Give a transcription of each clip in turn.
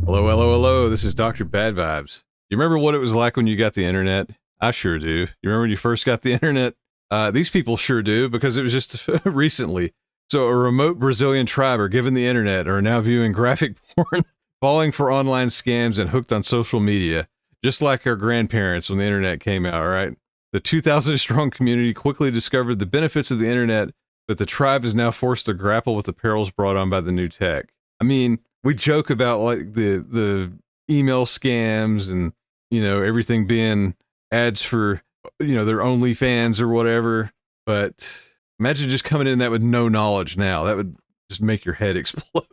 Hello, hello, hello. This is Dr. Bad Vibes. You remember what it was like when you got the internet? I sure do. You remember when you first got the internet? These people sure do, because it was just recently. So a remote Brazilian tribe are given the internet, are now viewing graphic porn, falling for online scams, and hooked on social media, just like our grandparents when the internet came out, right? The 2,000-strong community quickly discovered the benefits of the internet, but the tribe is now forced to grapple with the perils brought on by the new tech. I mean, we joke about like the email scams and, you know, everything being ads for, you know, their OnlyFans or whatever. But imagine just coming in that with no knowledge now. That would just make your head explode.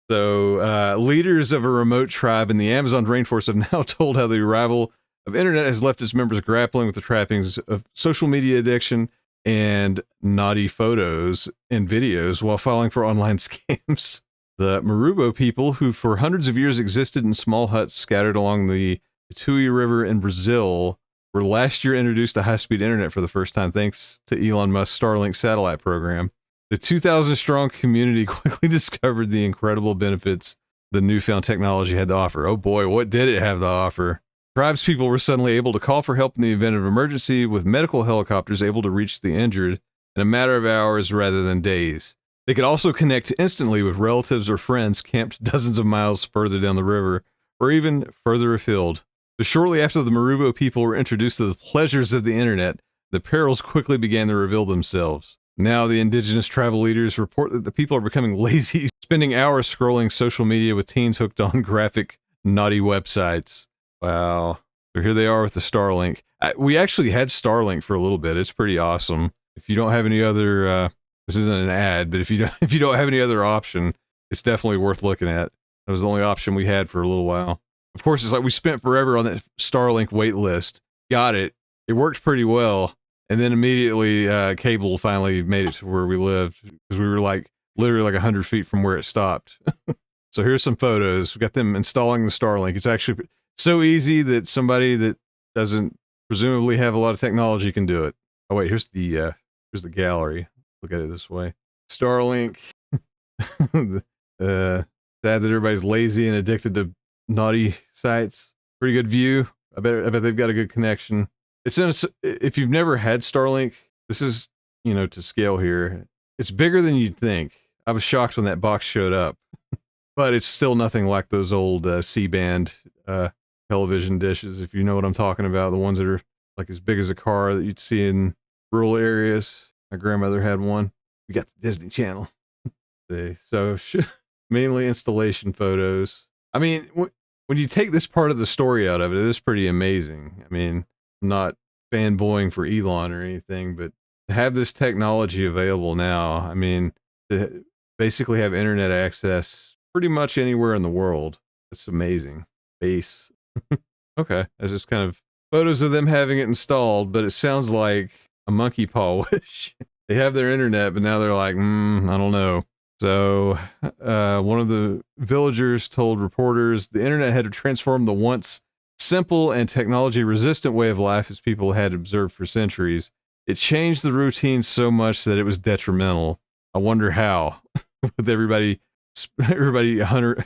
So leaders of a remote tribe in the Amazon rainforest have now told how the arrival of internet has left its members grappling with the trappings of social media addiction and naughty photos and videos while falling for online scams. The Marubo people, who for hundreds of years existed in small huts scattered along the Tui River in Brazil, were last year introduced to high-speed internet for the first time thanks to Elon Musk's Starlink satellite program. The 2,000-strong community quickly discovered the incredible benefits the newfound technology had to offer. Oh boy, what did it have to offer? Tribespeople were suddenly able to call for help in the event of emergency, with medical helicopters able to reach the injured in a matter of hours rather than days. They could also connect instantly with relatives or friends camped dozens of miles further down the river, or even further afield. But shortly after the Marubo people were introduced to the pleasures of the internet, the perils quickly began to reveal themselves. Now the indigenous tribal leaders report that the people are becoming lazy, spending hours scrolling social media with teens hooked on graphic, naughty websites. Wow. So here they are with the Starlink. We actually had Starlink for a little bit. It's pretty awesome. If you don't have any other... this isn't an ad, but if you don't have any other option, it's definitely worth looking at. That was the only option we had for a little while. Of course, it's like we spent forever on that Starlink wait list. Got it. It worked pretty well. And then immediately cable finally made it to where we lived, because we were like literally like 100 feet from where it stopped. So here's some photos. We got them installing the Starlink. It's actually so easy that somebody that doesn't presumably have a lot of technology can do it. Oh wait, here's the gallery. Look at it this way. Starlink. Sad that everybody's lazy and addicted to naughty sites. Pretty good view. I bet they've got a good connection. If you've never had Starlink, this is, you know, to scale here. It's bigger than you'd think. I was shocked when that box showed up, but it's still nothing like those old C-band television dishes, if you know what I'm talking about. The ones that are like as big as a car that you'd see in rural areas. My grandmother had one. We got the Disney Channel. So mainly installation photos. I mean, when you take this part of the story out of it, it is pretty amazing. I mean, I'm not fanboying for Elon or anything, but to have this technology available now, I mean, to basically have internet access pretty much anywhere in the world, it's amazing. Base. Okay, that's just kind of photos of them having it installed, but it sounds like a monkey paw wish. They have their internet, but now they're like, I don't know. So one of the villagers told reporters the internet had transformed the once simple and technology-resistant way of life as people had observed for centuries. It changed the routine so much that it was detrimental. I wonder how. With everybody hunting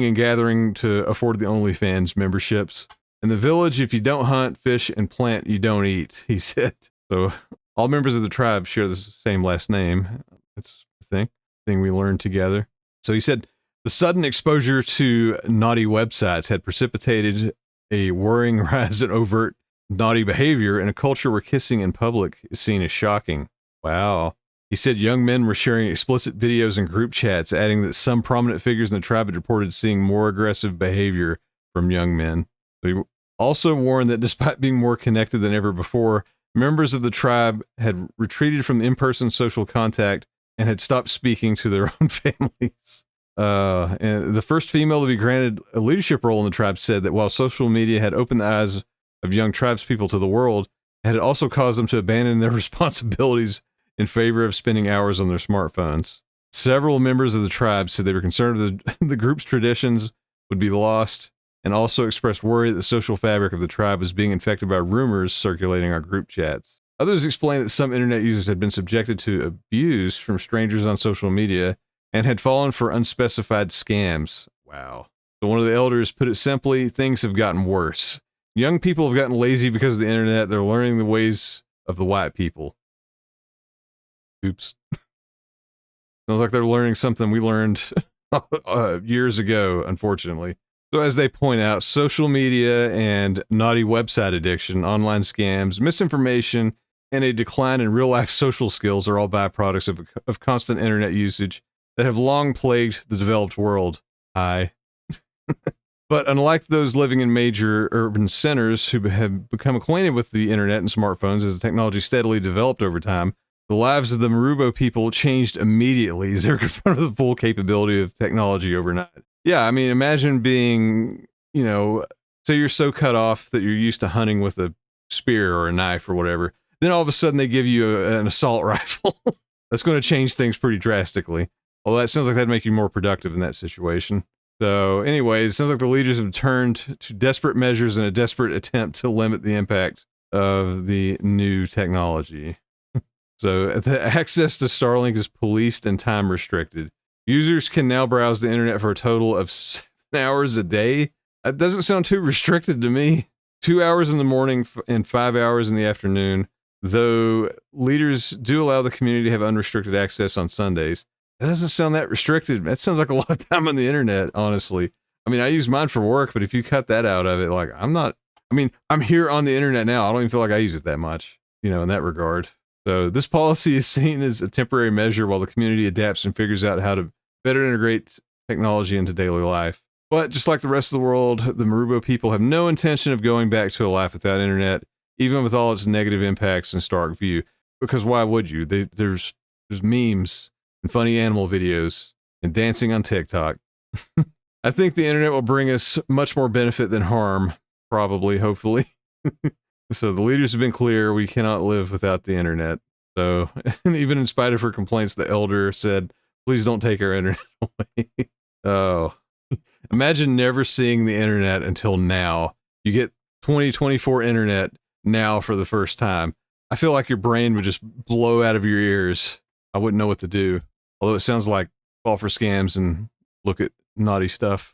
and gathering to afford the OnlyFans memberships. In the village, if you don't hunt, fish, and plant, you don't eat, he said. So all members of the tribe share the same last name. That's the thing we learned together. So he said the sudden exposure to naughty websites had precipitated a worrying rise in overt naughty behavior in a culture where kissing in public is seen as shocking. Wow. He said young men were sharing explicit videos in group chats, adding that some prominent figures in the tribe had reported seeing more aggressive behavior from young men. He also warned that despite being more connected than ever before, members of the tribe had retreated from in-person social contact and had stopped speaking to their own families. And the first female to be granted a leadership role in the tribe said that while social media had opened the eyes of young tribespeople to the world, it had also caused them to abandon their responsibilities in favor of spending hours on their smartphones. Several members of the tribe said they were concerned that the group's traditions would be lost, and also expressed worry that the social fabric of the tribe was being infected by rumors circulating our group chats. Others explained that some internet users had been subjected to abuse from strangers on social media and had fallen for unspecified scams. Wow. So one of the elders put it simply, things have gotten worse. Young people have gotten lazy because of the internet. They're learning the ways of the white people. Oops. Sounds like they're learning something we learned years ago, unfortunately. So as they point out, social media and naughty website addiction, online scams, misinformation, and a decline in real-life social skills are all byproducts of constant internet usage that have long plagued the developed world. Hi. But unlike those living in major urban centers who have become acquainted with the internet and smartphones as the technology steadily developed over time, the lives of the Marubo people changed immediately as they were confronted with the full capability of technology overnight. Yeah, I mean, imagine being, you know, say you're so cut off that you're used to hunting with a spear or a knife or whatever. Then all of a sudden they give you an assault rifle. That's going to change things pretty drastically. Although that sounds like that'd make you more productive in that situation. So anyways, it sounds like the leaders have turned to desperate measures in a desperate attempt to limit the impact of the new technology. So the access to Starlink is policed and time restricted. Users can now browse the internet for a total of 7 hours a day. That doesn't sound too restricted to me. 2 hours in the morning and 5 hours in the afternoon, though leaders do allow the community to have unrestricted access on Sundays. That doesn't sound that restricted. That sounds like a lot of time on the internet, honestly. I mean, I use mine for work, but if you cut that out of it, like, I'm here on the internet now. I don't even feel like I use it that much, you know, in that regard. So this policy is seen as a temporary measure while the community adapts and figures out how to better integrate technology into daily life. But just like the rest of the world, the Marubo people have no intention of going back to a life without internet, even with all its negative impacts and stark view. Because why would you? There's memes and funny animal videos and dancing on TikTok. I think the internet will bring us much more benefit than harm, probably, hopefully. So the leaders have been clear, we cannot live without the internet. So, and even in spite of her complaints, the elder said, please don't take our internet away. Oh, imagine never seeing the internet until now. You get 2024 internet now for the first time. I feel like your brain would just blow out of your ears. I wouldn't know what to do. Although it sounds like fall for scams and look at naughty stuff.